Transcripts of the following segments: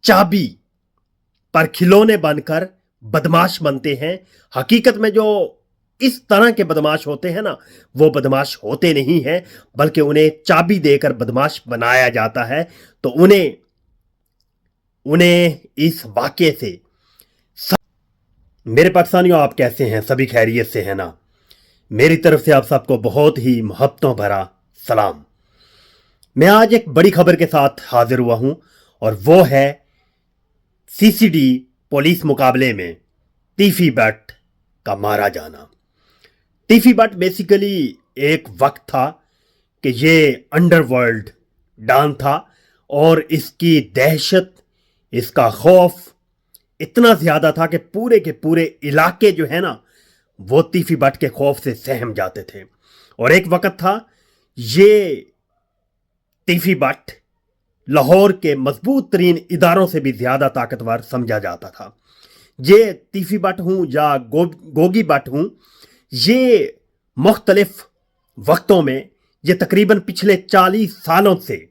चाबी पर खिलौने बनकर बदमाश बनते हैं। हकीकत में जो इस तरह के बदमाश होते हैं ना, वो बदमाश होते नहीं हैं, बल्कि उन्हें चाबी देकर बदमाश बनाया जाता है। तो उन्हें उन्हें इस वाक्य से मेरे पाकिस्तानियों, आप कैसे हैं? सभी खैरियत से हैं ना? मेरी तरफ से आप सबको बहुत ही मोहब्बतों भरा सलाम। मैं आज एक बड़ी खबर के साथ हाजिर हुआ हूं और वो है सीसीडी पुलिस मुकाबले में तीफी बट का मारा जाना। तीफी बट बेसिकली एक वक्त था कि ये अंडरवर्ल्ड डॉन था और इसकी दहशत, इसका खौफ इतना ज्यादा था कि पूरे के पूरे इलाके जो है ना, वो तीफी बट के खौफ से सहम जाते थे। और एक वक्त था ये तीफी बट लाहौर के मजबूत तरीन इदारों से भी ज्यादा ताकतवर समझा जाता था। ये तीफी बट हूं या गोगी बट हूं, ये मुख्तलिफ वक्तों में, ये तकरीबन पिछले 40 सालों से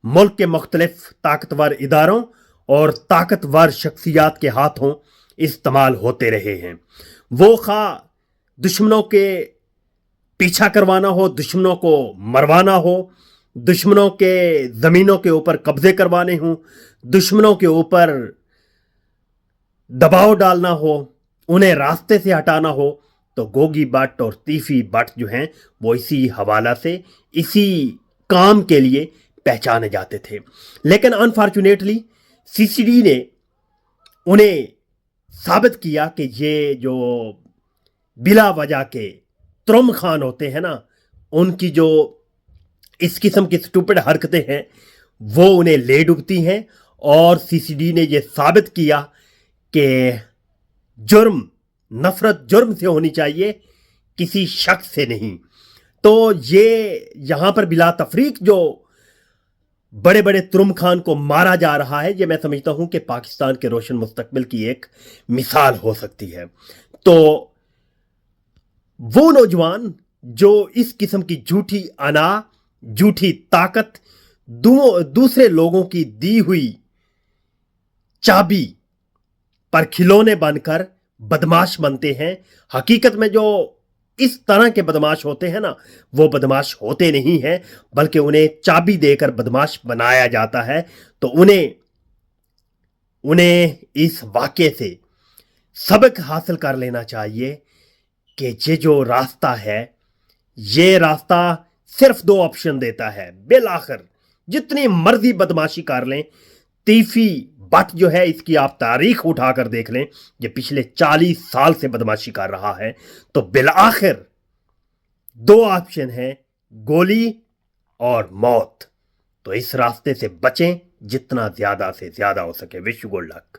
मुल्क के मुख्तलिफ ताकतवर इदारों और ताकतवर शख्सियात के हाथों इस्तेमाल होते रहे हैं। वो खा दुश्मनों के पीछा करवाना हो, दुश्मनों को मरवाना हो, दुश्मनों के ज़मीनों के ऊपर कब्जे करवाने हों, दुश्मनों के ऊपर दबाव डालना हो, उन्हें रास्ते से हटाना हो, तो गोगी बट और तीफी बट जो हैं वो इसी हवाला से, इसी काम के लिए पहचाने जाते थे। लेकिन अनफॉर्चुनेटली सीसीडी ने उन्हें साबित किया कि ये जो बिला वजह के तुरम खान होते हैं ना, उनकी जो इस किस्म की स्टूपिड हरकतें हैं वो उन्हें ले डूबती हैं। और सीसीडी ने यह साबित किया कि जुर्म, नफरत जुर्म से होनी चाहिए, किसी शख्स से नहीं। तो ये यहां पर बिला तफरीक जो बड़े बड़े तुरम खान को मारा जा रहा है, ये मैं समझता हूं कि पाकिस्तान के रोशन मुस्तकबिल की एक मिसाल हो सकती है। तो वो नौजवान जो इस किस्म की झूठी अना, झूठी ताकत, दूसरे लोगों की दी हुई चाबी पर खिलौने बनकर बदमाश बनते हैं। हकीकत में जो इस तरह के बदमाश होते हैं ना, वो बदमाश होते नहीं हैं, बल्कि उन्हें चाबी देकर बदमाश बनाया जाता है। तो उन्हें इस वाक्य से सबक हासिल कर लेना चाहिए कि ये जो रास्ता है, ये रास्ता सिर्फ 2 ऑप्शन देता है। बिल आखिर जितनी मर्जी बदमाशी कर लें, तीफी बट जो है, इसकी आप तारीख उठाकर देख लें, ये पिछले 40 साल से बदमाशी कर रहा है। तो बिल आखिर 2 ऑप्शन हैं, गोली और मौत। तो इस रास्ते से बचें जितना ज्यादा से ज्यादा हो सके। Wish you good luck.